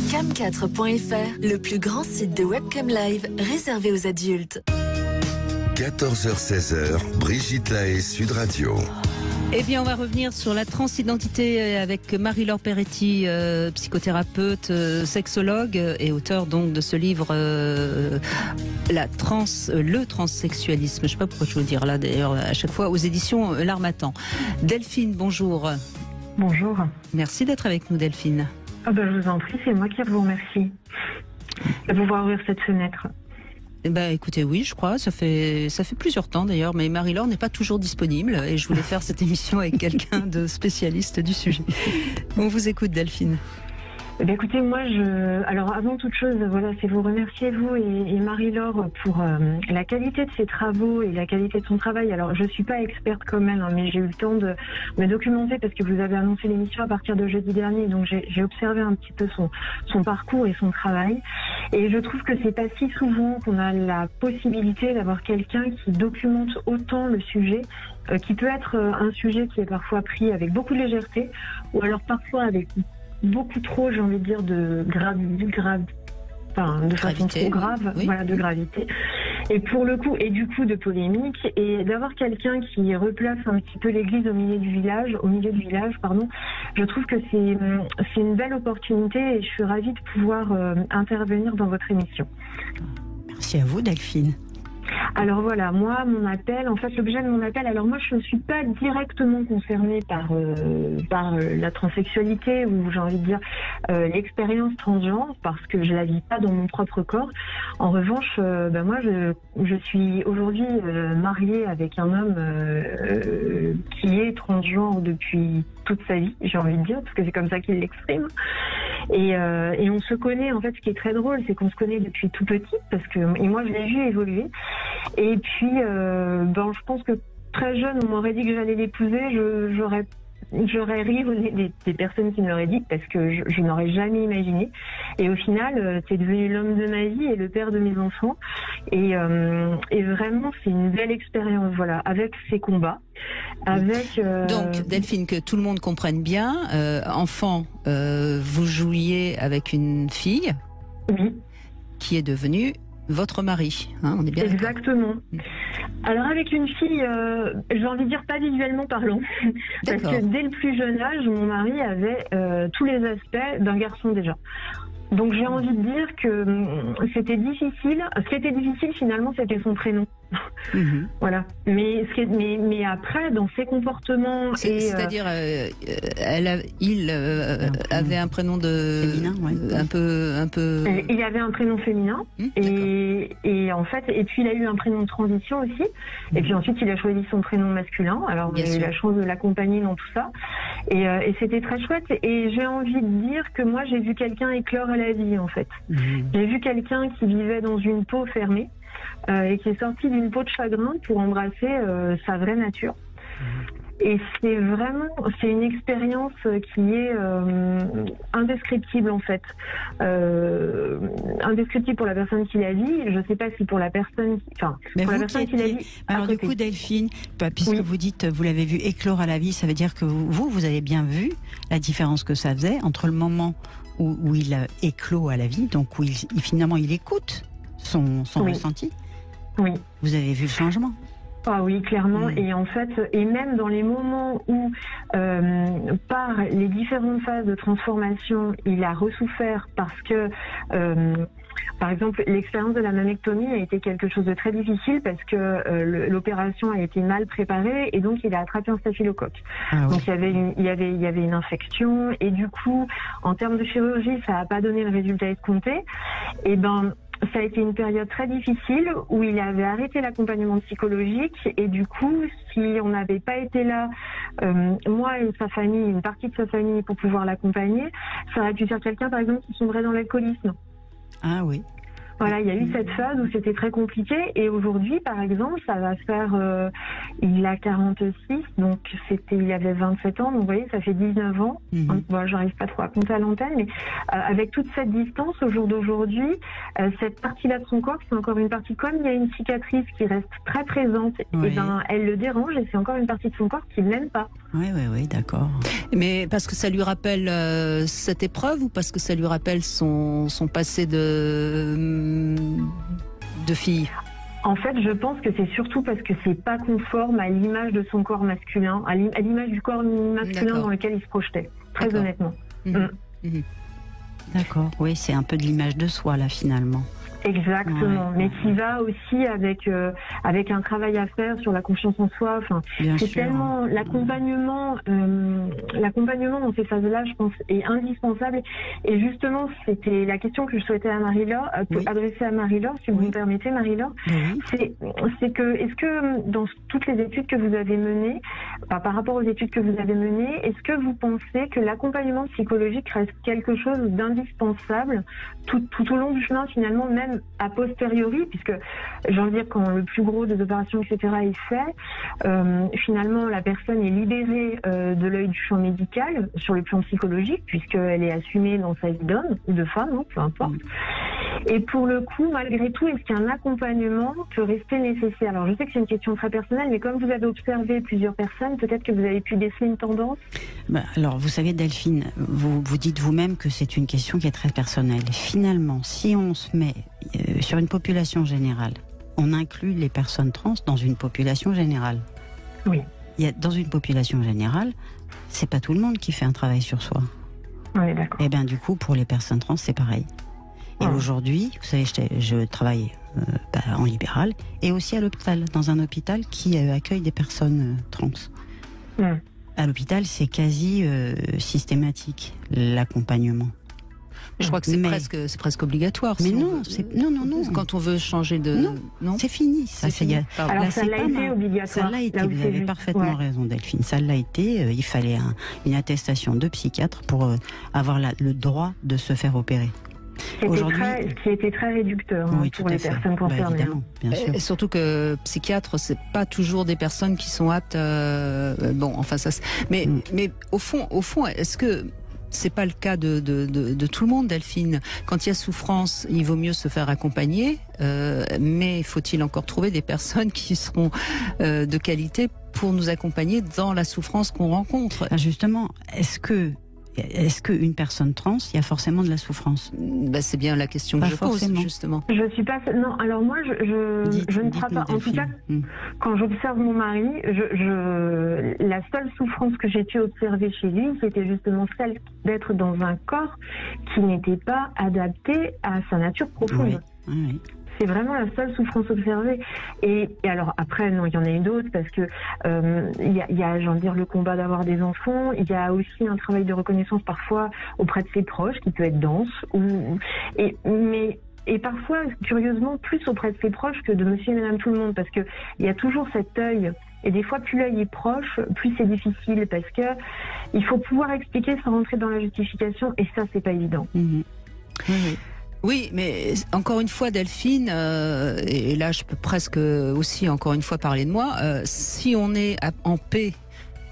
Cam4.fr, le plus grand site de webcam live réservé aux adultes. 14h-16h, Brigitte Lahaie, Sud Radio. Eh bien, on va revenir sur la transidentité avec Marie-Laure Peretti, psychothérapeute, sexologue et auteur donc de ce livre le transsexualisme. Je ne sais pas pourquoi je veux dire là d'ailleurs à chaque fois aux éditions L'Harmattan. Delphine, bonjour. Bonjour. Merci d'être avec nous, Delphine. Je vous en prie, c'est moi qui vous remercie de pouvoir ouvrir cette fenêtre. Écoutez, oui, je crois, ça fait plusieurs temps d'ailleurs, mais Marie-Laure n'est pas toujours disponible et je voulais faire cette émission avec quelqu'un de spécialiste du sujet. On vous écoute, Delphine. Écoutez, moi, alors avant toute chose, voilà, c'est vous remercier, vous et Marie-Laure, pour la qualité de ses travaux et la qualité de son travail. Alors, je suis pas experte comme elle, mais j'ai eu le temps de me documenter parce que vous avez annoncé l'émission à partir de jeudi dernier, donc j'ai observé un petit peu son parcours et son travail. Et je trouve que c'est pas si souvent qu'on a la possibilité d'avoir quelqu'un qui documente autant le sujet, qui peut être un sujet qui est parfois pris avec beaucoup de légèreté, ou alors parfois avec beaucoup trop, j'ai envie de dire, de façon trop grave, oui. Voilà, de gravité. Et pour le coup, et du coup de polémique, et d'avoir quelqu'un qui replace un petit peu l'église au milieu du village, je trouve que c'est une belle opportunité et je suis ravie de pouvoir intervenir dans votre émission. Merci à vous, Delphine. Alors voilà, moi, mon appel, en fait, l'objet de mon appel, alors moi, je ne suis pas directement concernée par la transsexualité ou, j'ai envie de dire, l'expérience transgenre, parce que je la vis pas dans mon propre corps. En revanche, moi, je suis aujourd'hui mariée avec un homme qui est transgenre depuis toute sa vie, j'ai envie de dire, parce que c'est comme ça qu'il l'exprime. Et on se connaît, en fait, ce qui est très drôle, c'est qu'on se connaît depuis tout petit, et moi, je l'ai vu évoluer. Et puis, je pense que très jeune, on m'aurait dit que j'allais l'épouser, j'aurais ri au nez des personnes qui me l'auraient dit, parce que je n'aurais jamais imaginé. Et au final, c'est devenu l'homme de ma vie et le père de mes enfants. Et vraiment, c'est une belle expérience, voilà, avec ses combats. Donc, Delphine, que tout le monde comprenne bien, enfant, vous jouiez avec une fille, oui, qui est devenue votre mari, hein, on est bien exactement. Alors avec une fille, j'ai envie de dire pas visuellement parlant, parce que dès le plus jeune âge, mon mari avait tous les aspects d'un garçon déjà. Donc j'ai envie de dire que c'était difficile. Ce qui était difficile finalement, c'était son prénom. Mmh. Voilà. Mais après, dans ses comportements, c'est-à-dire, il avait un prénom de féminin, ouais. un peu. Il avait un prénom féminin et en fait, et puis il a eu un prénom de transition aussi. Et puis ensuite, il a choisi son prénom masculin. Alors j'ai eu la chance de l'accompagner dans tout ça. Et c'était très chouette. Et j'ai envie de dire que moi, j'ai vu quelqu'un éclore à la vie en fait. Mmh. J'ai vu quelqu'un qui vivait dans une peau fermée. Et qui est sorti d'une peau de chagrin pour embrasser sa vraie nature. Et c'est une expérience qui est indescriptible en fait. Indescriptible pour la personne qui la vit. Je ne sais pas si pour la personne qui la vit. Alors du coup, Delphine, puisque vous dites, vous l'avez vu éclore à la vie, ça veut dire que vous avez bien vu la différence que ça faisait entre le moment où il éclot à la vie, donc où finalement il écoute son ressenti. Oui. Vous avez vu le changement? Ah oui, clairement. Et en fait, et même dans les moments où, par les différentes phases de transformation, il a ressouffert parce que, par exemple, l'expérience de la mammectomie a été quelque chose de très difficile parce que l'opération a été mal préparée et donc il a attrapé un staphylocoque. Ah oui. Donc il y avait une infection et du coup, en termes de chirurgie, ça n'a pas donné le résultat escompté. Et ça a été une période très difficile où il avait arrêté l'accompagnement psychologique et du coup, si on n'avait pas été là, moi et sa famille, une partie de sa famille pour pouvoir l'accompagner, ça aurait pu faire quelqu'un par exemple qui sombrait dans l'alcoolisme. Ah oui. Voilà, il y a eu cette phase où c'était très compliqué et aujourd'hui, par exemple, ça va faire, il a 46, donc il avait 27 ans, donc vous voyez, ça fait 19 ans. Bon, j'arrive pas trop à compter à l'antenne, mais avec toute cette distance, au jour d'aujourd'hui, cette partie-là de son corps, c'est encore une partie, comme il y a une cicatrice qui reste très présente, et ben, elle le dérange et c'est encore une partie de son corps qui ne l'aime pas. Oui, d'accord. Mais parce que ça lui rappelle cette épreuve ou parce que ça lui rappelle son passé de fille? En fait, je pense que c'est surtout parce que c'est pas conforme à l'image de son corps masculin, à l'image du corps masculin dans lequel il se projetait, très honnêtement. D'accord, oui, c'est un peu de l'image de soi, là, finalement. Exactement, mais qui va aussi avec un travail à faire sur la confiance en soi. Enfin, c'est tellement l'accompagnement dans ces phases-là, je pense, est indispensable. Et justement, c'était la question que je souhaitais à Marie-Laure, adresser à Marie-Laure, si vous me permettez, Marie-Laure. C'est que est-ce que dans toutes les études que vous avez menées, par rapport aux études que vous avez menées, est-ce que vous pensez que l'accompagnement psychologique reste quelque chose d'indispensable tout au long du chemin, finalement, même a posteriori, puisque j'ai envie de dire quand le plus gros des opérations, etc. est fait, finalement la personne est libérée de l'œil du champ médical sur le plan psychologique, puisqu'elle est assumée dans sa vie d'homme ou de femme, hein, peu importe. Et pour le coup, malgré tout, est-ce qu'un accompagnement peut rester nécessaire? Alors je sais que c'est une question très personnelle, mais comme vous avez observé plusieurs personnes, peut-être que vous avez pu déceler une tendance. Alors vous savez, Delphine, vous dites vous-même que c'est une question qui est très personnelle. Finalement, si on se met sur une population générale, on inclut les personnes trans dans une population générale. Oui. Dans une population générale, c'est pas tout le monde qui fait un travail sur soi. Oui, d'accord. Et bien du coup, pour les personnes trans, c'est pareil. Et aujourd'hui, vous savez, je travaille en libéral et aussi à l'hôpital, dans un hôpital qui accueille des personnes trans. À l'hôpital, c'est quasi systématique, l'accompagnement. Je crois que c'est presque obligatoire. Mais non, non. Quand on veut changer de... Non, c'est fini. Ça l'a été obligatoire. Ça l'a été, vous avez parfaitement raison, Delphine. Ça l'a été. Il fallait une attestation de psychiatre pour avoir le droit de se faire opérer. Ce qui était très réducteur pour les personnes concernées. Bien sûr. Et surtout que psychiatre, c'est pas toujours des personnes qui sont aptes. Mais au fond, est-ce que c'est pas le cas de tout le monde, Delphine? Quand il y a souffrance, il vaut mieux se faire accompagner, mais faut-il encore trouver des personnes qui seront de qualité pour nous accompagner dans la souffrance qu'on rencontre? Justement, est-ce qu'une personne trans, il y a forcément de la souffrance? C'est bien la question que je pose, justement. Je suis pas... Non, alors moi, je ne crois pas. En tout cas, quand j'observe mon mari, la seule souffrance que j'ai pu observer chez lui, c'était justement celle d'être dans un corps qui n'était pas adapté à sa nature profonde. Oui. C'est vraiment la seule souffrance observée. Et alors après, non, il y en a eu d'autres parce que il y a, j'ai envie de dire, le combat d'avoir des enfants. Il y a aussi un travail de reconnaissance parfois auprès de ses proches qui peut être dense. Et parfois, curieusement, plus auprès de ses proches que de monsieur et madame tout le monde, parce que il y a toujours cet œil. Et des fois, plus l'œil est proche, plus c'est difficile, parce que il faut pouvoir expliquer sans rentrer dans la justification, et ça, c'est pas évident. Oui, mais encore une fois, Delphine, et là je peux presque aussi encore une fois parler de moi, si on est en paix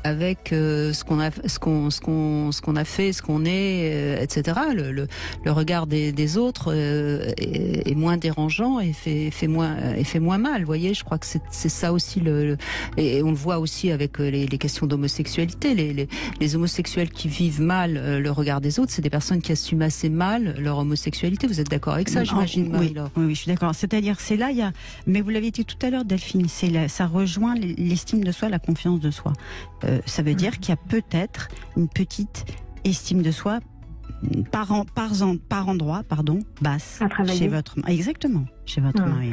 avec ce qu'on a fait, ce qu'on est, etc. Le regard des autres est moins dérangeant et fait moins mal. Vous voyez, je crois que c'est ça aussi et on le voit aussi avec les questions d'homosexualité. Les homosexuels qui vivent mal le regard des autres, c'est des personnes qui assument assez mal leur homosexualité. Vous êtes d'accord avec ça, j'imagine, Marie-Laure? Oui, je suis d'accord. C'est-à-dire, c'est là, mais vous l'avez dit tout à l'heure, Delphine, ça rejoint l'estime de soi, la confiance de soi. Ça veut dire qu'il y a peut-être une petite estime de soi par endroit, basse chez votre mari. Exactement, chez votre mari.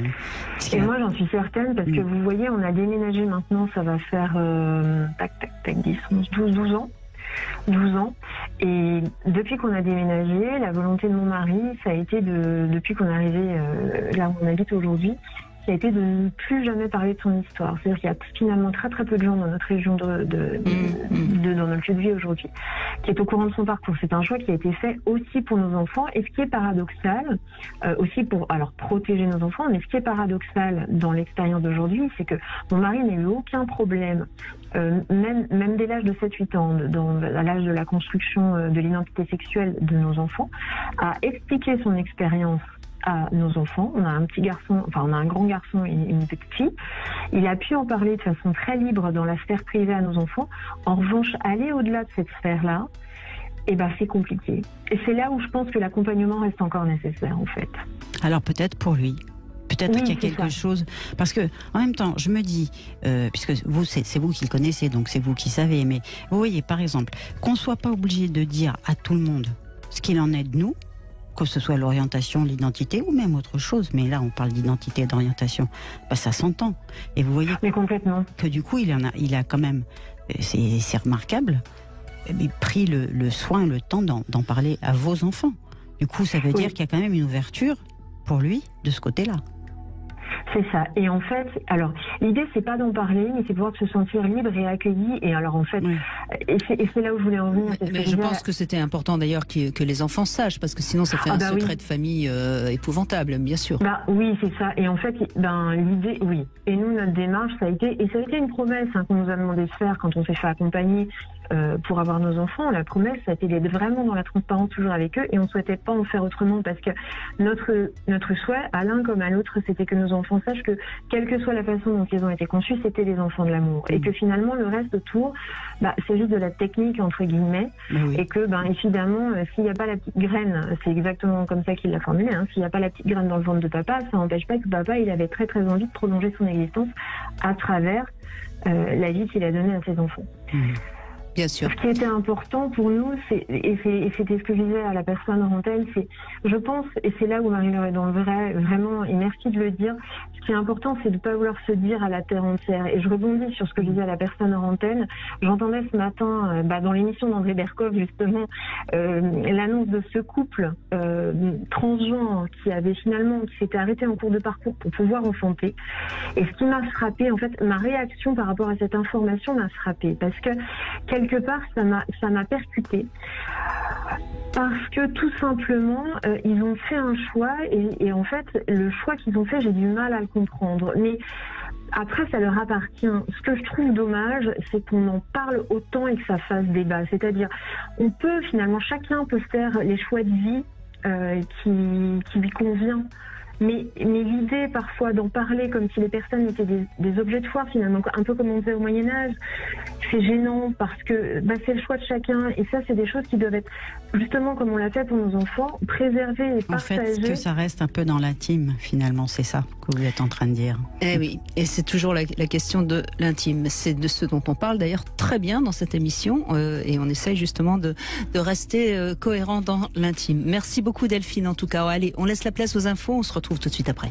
Et moi, j'en suis certaine parce que vous voyez, on a déménagé maintenant, ça va faire 10, 11, 12 ans. 12 ans. Et depuis qu'on a déménagé, la volonté de mon mari, ça a été depuis qu'on est arrivé là où on habite aujourd'hui, qui a été de ne plus jamais parler de son histoire. C'est-à-dire qu'il y a finalement très très peu de gens dans notre région dans notre lieu de vie aujourd'hui qui est au courant de son parcours. C'est un choix qui a été fait aussi pour nos enfants, et ce qui est paradoxal, aussi pour protéger nos enfants, mais ce qui est paradoxal dans l'expérience d'aujourd'hui, c'est que mon mari n'a eu aucun problème, même dès l'âge de 7-8 ans, à l'âge de la construction de l'identité sexuelle de nos enfants, à expliquer son expérience à nos enfants. On a un petit garçon, on a un grand garçon et une petite fille. Il a pu en parler de façon très libre dans la sphère privée à nos enfants. En revanche, aller au-delà de cette sphère-là, c'est compliqué. Et c'est là où je pense que l'accompagnement reste encore nécessaire, en fait. Alors peut-être pour lui. Peut-être qu'il y a quelque chose, parce que en même temps, je me dis, puisque vous, c'est vous qui le connaissez, donc c'est vous qui savez, mais vous voyez, par exemple, qu'on soit pas obligé de dire à tout le monde ce qu'il en est de nous, que ce soit l'orientation, l'identité ou même autre chose, mais là on parle d'identité et d'orientation, ça s'entend. Et vous voyez complètement que du coup il a quand même, c'est remarquable, pris le soin, le temps d'en parler à vos enfants. Du coup ça veut dire qu'il y a quand même une ouverture pour lui de ce côté-là. C'est ça. Et en fait, alors, l'idée, c'est pas d'en parler, mais c'est pouvoir se sentir libre et accueilli. Et alors, en fait, et c'est là où je voulais en venir. Mais je pense que c'était important d'ailleurs que les enfants sachent, parce que sinon, ça fait un secret de famille épouvantable, bien sûr. Oui, c'est ça. Et en fait, l'idée, oui. Et nous, notre démarche, ça a été une promesse qu'on nous a demandé de faire quand on s'est fait accompagner pour avoir nos enfants. La promesse, ça a été d'être vraiment dans la transparence toujours avec eux, et on ne souhaitait pas en faire autrement, parce que notre souhait, à l'un comme à l'autre, c'était que nos enfants sachent que, quelle que soit la façon dont ils ont été conçus, c'était des enfants de l'amour, et que finalement le reste autour, c'est juste de la technique entre guillemets, et que évidemment, s'il n'y a pas la petite graine, c'est exactement comme ça qu'il l'a formulé, s'il n'y a pas la petite graine dans le ventre de papa, ça n'empêche pas que papa, il avait très très envie de prolonger son existence à travers la vie qu'il a donnée à ses enfants. Bien sûr. Ce qui était important pour nous, et c'était ce que je disais à la personne en antenne, je pense, et c'est là où Marie-Laure est dans le vrai, vraiment, et merci de le dire, ce qui est important, c'est de ne pas vouloir se dire à la terre entière. Et je rebondis sur ce que je disais à la personne en antenne. J'entendais ce matin, dans l'émission d'André Berkoff, justement, l'annonce de ce couple transgenre qui s'était arrêté en cours de parcours pour pouvoir enfanter. Et ce qui m'a frappée, en fait, ma réaction par rapport à cette information m'a frappée, parce que quelque part, ça m'a percutée. Parce que tout simplement, ils ont fait un choix, et en fait, le choix qu'ils ont fait, j'ai du mal à le comprendre. Mais après, ça leur appartient. Ce que je trouve dommage, c'est qu'on en parle autant et que ça fasse débat. C'est-à-dire, chacun peut faire les choix de vie qui lui convient. Mais l'idée parfois d'en parler comme si les personnes étaient des objets de foi, finalement, un peu comme on faisait au Moyen-Âge, c'est gênant parce que c'est le choix de chacun, et ça c'est des choses qui doivent être, justement comme on l'a fait pour nos enfants, préservées et partagées. En fait, que ça reste un peu dans l'intime, finalement, c'est ça que vous êtes en train de dire. Eh oui, et c'est toujours la question de l'intime. C'est de ce dont on parle d'ailleurs très bien dans cette émission, et on essaye justement de rester cohérent dans l'intime. Merci beaucoup Delphine en tout cas. Allez, on laisse la place aux infos, on se retrouve tout de suite après.